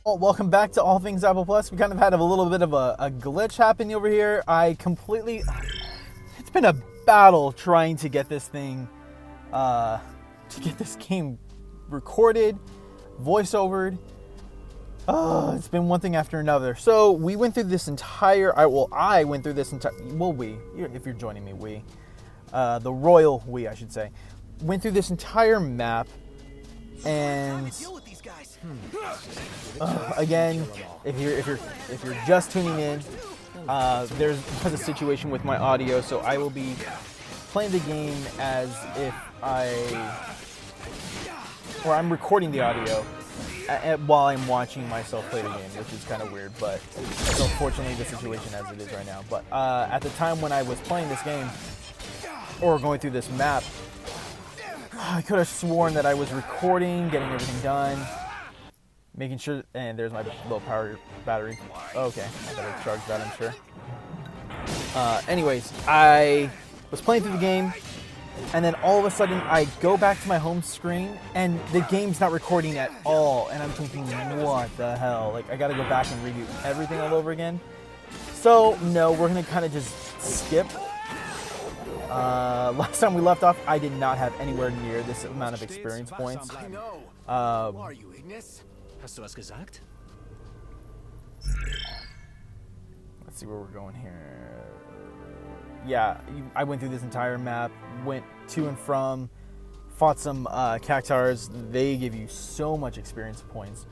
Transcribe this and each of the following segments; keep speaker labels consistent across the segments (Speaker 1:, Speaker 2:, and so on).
Speaker 1: Well, welcome back to All Things Apple Plus. We kind of had a little bit of a glitch happen over here. It's been a battle trying to get this thing, to get this game recorded, voiceovered. It's been one thing after another. So we went through this entire, I went through this entire, if you're joining me, the royal we, I should say, went through this entire map. And again, if you're just tuning in, there's a situation with my audio, so I will be playing the game as if I'm recording the audio while I'm watching myself play the game, which is kind of weird, but it's unfortunately the situation as it is right now. But at the time when I was playing this game or going through this map, I could have sworn that I was recording, getting everything done, making sure, and there's my low power battery. Okay, I better charge that, I'm sure. Anyways, I was playing through the game, and then all of a sudden I go back to my home screen, and the game's not recording at all, and I'm thinking, what the hell? Like, I gotta go back and redo everything all over again. So, no, we're gonna kind of just skip. Last time we left off, I did not have anywhere near this amount of experience points.
Speaker 2: Who are you, Ignis? Hast du was gesagt?
Speaker 1: Let's see where we're going here. Yeah, I went through this entire map, went to and from, fought some cactars. They give you so much experience points.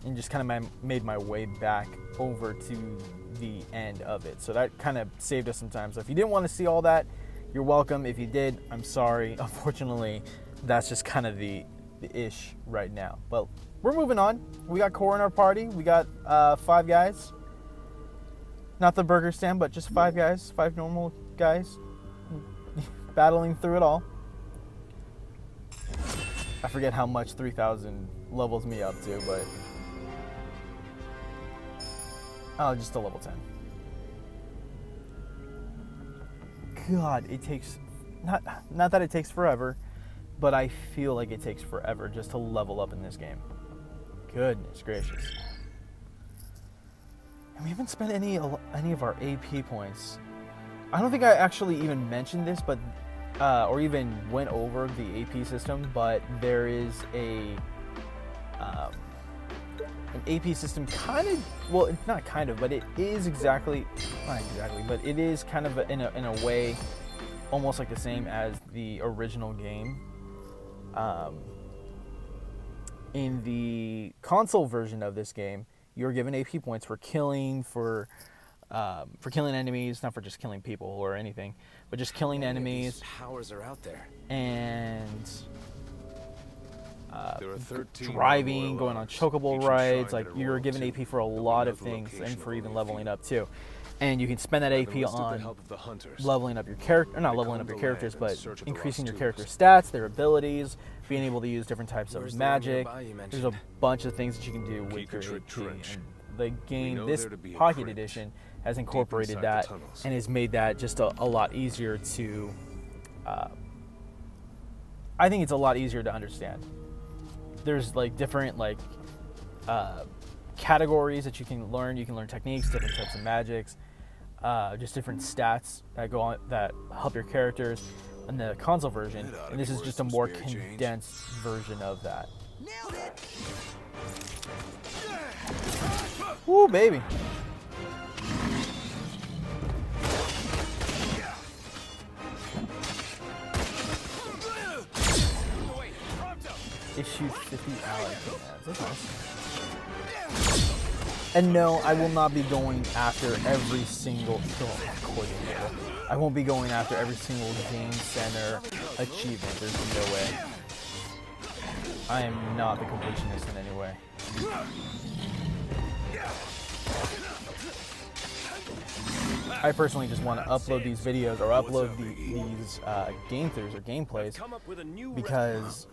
Speaker 1: And just kind of made my way back over to the end of it. So that kind of saved us some time. So if you didn't want to see all that, you're welcome. If you did, I'm sorry. Unfortunately, that's just kind of the ish right now. But we're moving on. We got Core in our party. We got 5 guys. Not the burger stand, but just 5 guys. 5 normal guys battling through it all. I forget how much 3000 levels me up to, but just a level 10. God, it takes, not that it takes forever, but I feel like it takes forever just to level up in this game. Goodness gracious. And we haven't spent any of our AP points. I don't think I actually even mentioned this, but or even went over the AP system, but there is an AP system kind of, well, it's not kind of, but it is not exactly, but it is kind of in a way almost like the same as the original game. In the console version of this game, you're given AP points for killing enemies, not for just killing people or anything, but just killing enemies.
Speaker 2: Powers are out there.
Speaker 1: And driving, going on chocobo rides, like you're given AP for a lot of things, and for even leveling up too. And you can spend that AP on leveling up your character, not leveling up your characters, but increasing your character's stats, their abilities, being able to use different types of magic. There's a bunch of things that you can do with your AP. And the game, this Pocket Edition, has incorporated that and has made that just a lot easier to, I think it's a lot easier to understand. There's like different categories that you can learn. You can learn techniques, different types of magics, just different stats that go on that help your characters in the console version. And this is just a more condensed version of that. Woo, baby. Issue 50 allies. That's nice. And no, I will not be going after every single I won't be going after every single game center achievement. There's no way. I am not the completionist in any way. I personally just want to upload these videos or upload these game throughs or gameplays because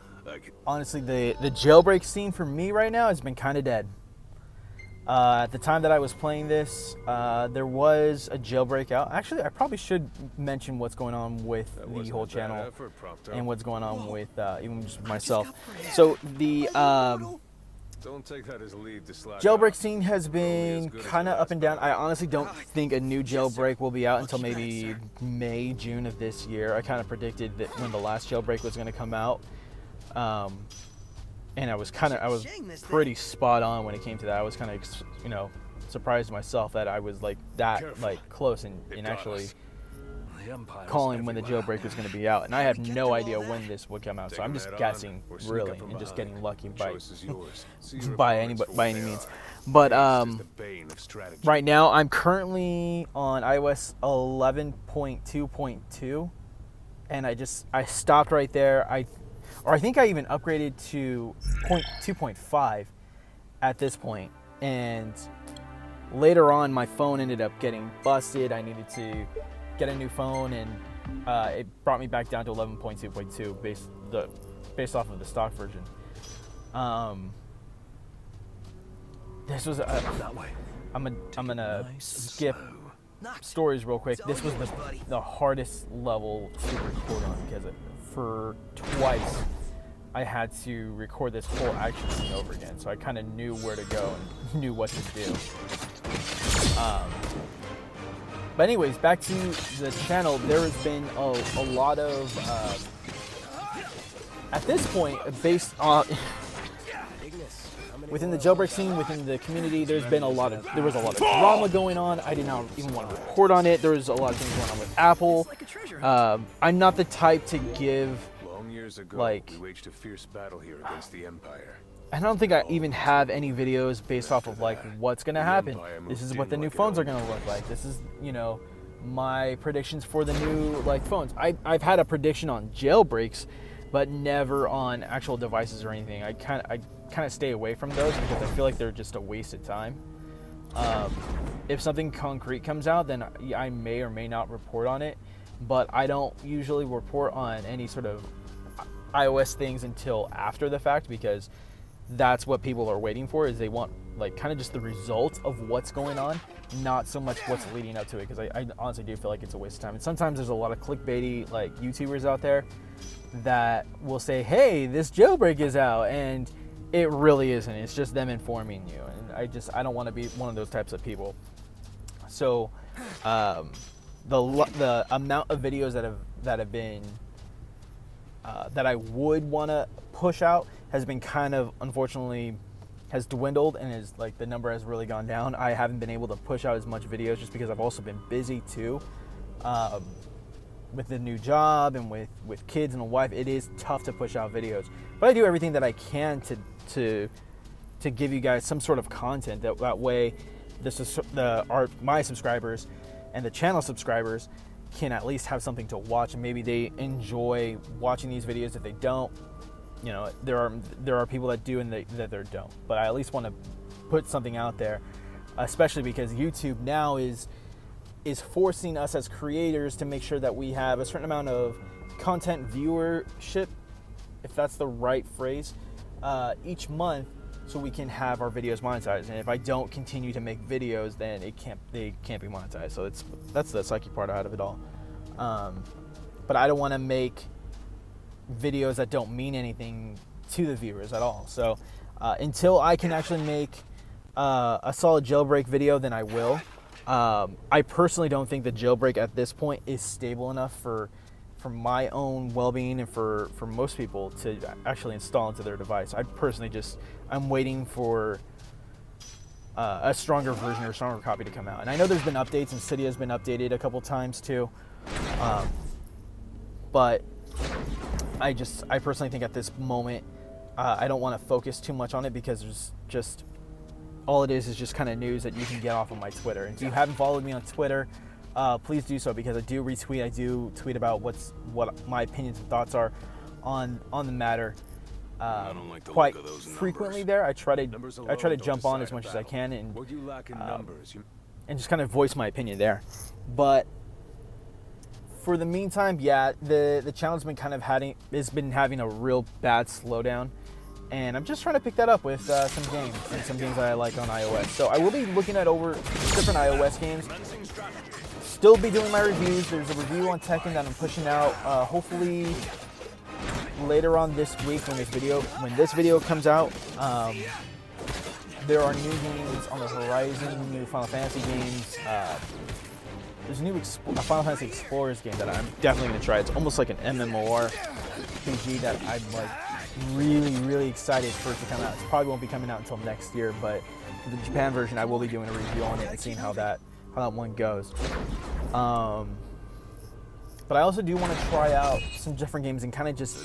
Speaker 1: honestly, the jailbreak scene for me right now has been kind of dead. At the time that I was playing this, there was a jailbreak out. Actually, I probably should mention what's going on with the whole channel and what's going on with even just myself. So the
Speaker 3: Don't take that as a lead to slack
Speaker 1: jailbreak
Speaker 3: off.
Speaker 1: scene has been kind of up and down. I honestly don't think a new jailbreak will be out until maybe May, June of this year. I kind of predicted that when the last jailbreak was going to come out, and I was pretty spot on when it came to that. I was kind of, you know, surprised myself that I was like that close and actually calling when the jailbreak was going to be out, and I have no idea when this would come out. So I'm just guessing, really, and just getting lucky by any means. But right now I'm currently on iOS 11.2.2, and I stopped right there. I think I even upgraded to 2.5 at this point, and later on my phone ended up getting busted. I needed to get a new phone, and it brought me back down to 11.2.2 based off of the stock version. This was I'm gonna skip stories real quick. This was the hardest level to record on, because for twice I had to record this whole action scene over again, so I kind of knew where to go and knew what to do. But anyways, back to the channel. There has been a lot of, at this point, based on within the jailbreak scene, within the community, there was a lot of drama going on. I did not even want to report on it. There was a lot of things going on with Apple. I'm not the type to give, like,
Speaker 3: we waged a fierce battle here against the Empire.
Speaker 1: I don't think I even have any videos based off of like what's gonna happen. This is what the new phones are gonna look like. This is, you know, my predictions for the new like phones. I've had a prediction on jailbreaks, but never on actual devices or anything. I kind of stay away from those because I feel like they're just a waste of time. If something concrete comes out, then I may or may not report on it, but I don't usually report on any sort of iOS things until after the fact, because that's what people are waiting for. Is they want like kind of just the result of what's going on, not so much what's leading up to it, because I honestly do feel like it's a waste of time. And sometimes there's a lot of clickbaity like YouTubers out there that will say, hey, this jailbreak is out, and it really isn't. It's just them informing you, and I don't want to be one of those types of people. So the amount of videos that have been that I would want to push out has been kind of, unfortunately, has dwindled, and is like the number has really gone down. I haven't been able to push out as much videos just because I've also been busy too, with the new job and with kids and a wife. It is tough to push out videos, but I do everything that I can to give you guys some sort of content. That way, my subscribers and the channel subscribers can at least have something to watch, and maybe they enjoy watching these videos. If they don't, you know, there are people that do and that they don't, but I at least want to put something out there, especially because YouTube now is forcing us as creators to make sure that we have a certain amount of content viewership, if that's the right phrase, each month, so we can have our videos monetized. And if I don't continue to make videos, then they can't be monetized. So that's the sucky part out of it all. But I don't want to make videos that don't mean anything to the viewers at all. So until I can actually make a solid jailbreak video, then I will. I personally don't think the jailbreak at this point is stable enough for my own well-being and for most people to actually install into their device. I'm waiting for a stronger version or a stronger copy to come out. And I know there's been updates, and Cydia has been updated a couple times too. But I personally think at this moment, I don't want to focus too much on it, because there's just, all it is just kind of news that you can get off of my Twitter. And if you haven't followed me on Twitter, please do so, because I do retweet. I do tweet about what my opinions and thoughts are on the matter quite frequently. There, I try to jump on as much as I can and just kind of voice my opinion there. But for the meantime, yeah, the channel's been kind of having a real bad slowdown, and I'm just trying to pick that up with some games that I like on iOS. So I will be looking at over different iOS games. Still be doing my reviews. There's a review on Tekken that I'm pushing out, hopefully later on this week when this video comes out. there are new games on the horizon, new Final Fantasy games. There's a new Final Fantasy Explorers game that I'm definitely going to try. It's almost like an MMORPG that I'm like really excited for it to come out. It probably won't be coming out until next year, but for the Japan version, I will be doing a review on it and seeing how that one goes. But I also do want to try out some different games and kind of just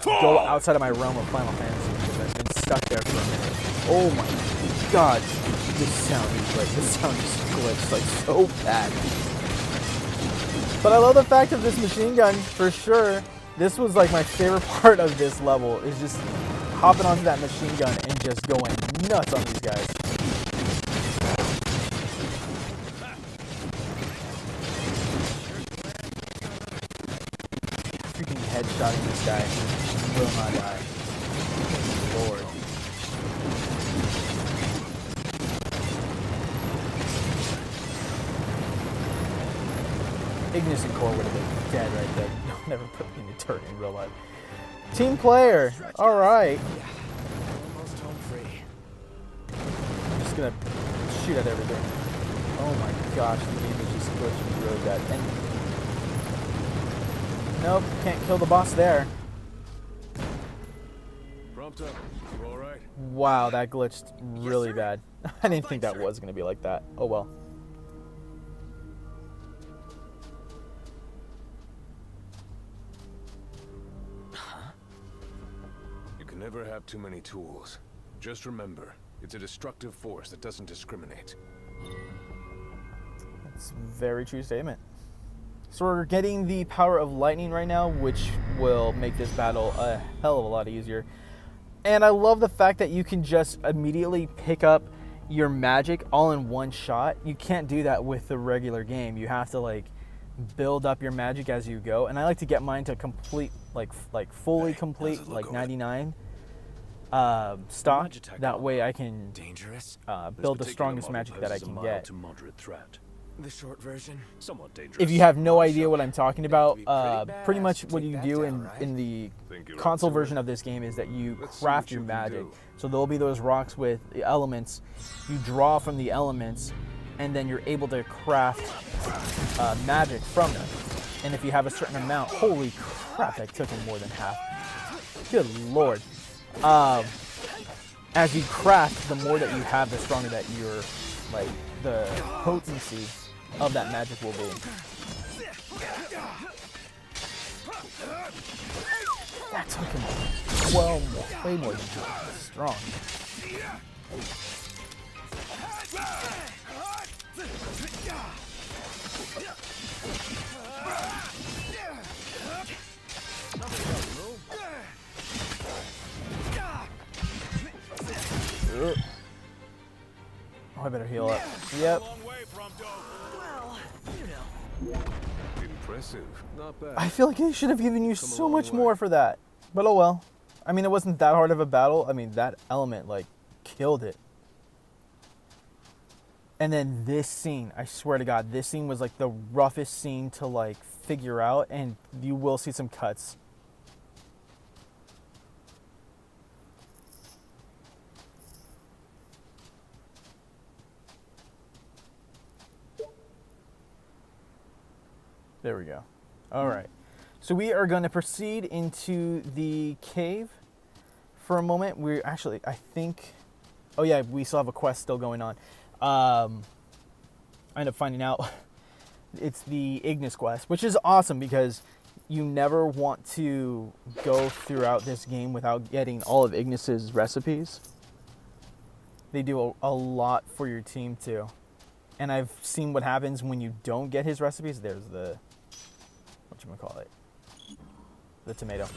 Speaker 1: go outside of my realm of Final Fantasy because I've been stuck there for a minute. Oh my god, this sound is like, this sound just glitched like so bad. But I love the fact of this machine gun for sure. This was like my favorite part of this level is just hopping onto that machine gun and just going nuts on these guys. Freaking headshotting this guy will not die. Lord. Ignis and Core would have been dead right there. Never put me in a turret in real life. Team player. All right.
Speaker 2: Almost home free.
Speaker 1: I'm just gonna shoot at everything. Oh my gosh, the game is just glitching really bad. And nope, can't kill the boss there.
Speaker 3: Prompt up. You all right?
Speaker 1: Wow, that glitched really
Speaker 2: sir.
Speaker 1: bad. I didn't think that was gonna be like that. Oh well.
Speaker 3: You can never have too many tools. Just remember, it's a destructive force that doesn't discriminate.
Speaker 1: That's a very true statement. So we're getting the power of lightning right now, which will make this battle a hell of a lot easier. And I love the fact that you can just immediately pick up your magic all in one shot. You can't do that with the regular game. You have to like build up your magic as you go. And I like to get mine to complete, like fully complete, like 99 stock. That way I can
Speaker 2: Dangerous.
Speaker 1: build the strongest magic that I can get.
Speaker 4: To moderate threat.
Speaker 2: The short version.
Speaker 4: Somewhat dangerous.
Speaker 1: If you have no idea what I'm talking about, pretty much what you do in the console version of this game is that you craft your magic. So there'll be those rocks with the elements. You draw from the elements, and then you're able to craft magic from them. And if you have a certain amount, holy crap, that took him more than half. Good lord. As you craft, the more that you have, the stronger that your, like, the potency of that magic will be. That took him way more than strong. Oh, I better heal up. Yep.
Speaker 3: Impressive. Not bad.
Speaker 1: I feel like they should have given you so much more for that. But oh well. I mean, it wasn't that hard of a battle. I mean, that element, like, killed it. And then this scene, I swear to God, this scene was like the roughest scene to like figure out, and you will see some cuts. There we go. All right. So we are going to proceed into the cave for a moment. We're actually, I think, oh yeah, we still have a quest still going on. I end up finding out it's the Ignis quest, which is awesome because you never want to go throughout this game without getting all of Ignis's recipes. They do a lot for your team too. And I've seen what happens when you don't get his recipes. There's the, whatchamacallit, the tomato.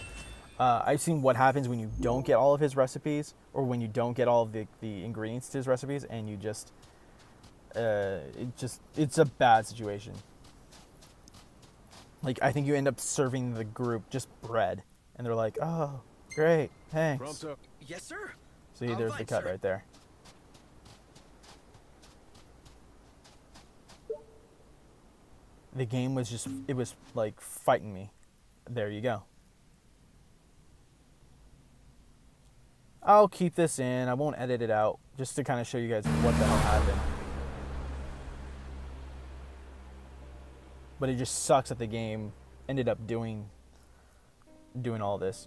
Speaker 1: I've seen what happens when you don't get all of his recipes, or when you don't get all of the ingredients to his recipes, and you just, it's a bad situation. Like, I think you end up serving the group just bread, and they're like, oh, great, thanks.
Speaker 3: Prompt up.
Speaker 2: Yes, sir.
Speaker 1: See, there's the cut right there. The game was just, it was like fighting me. There you go. I'll keep this in. I won't edit it out just to kind of show you guys what the hell happened. But it just sucks that the game ended up doing all this.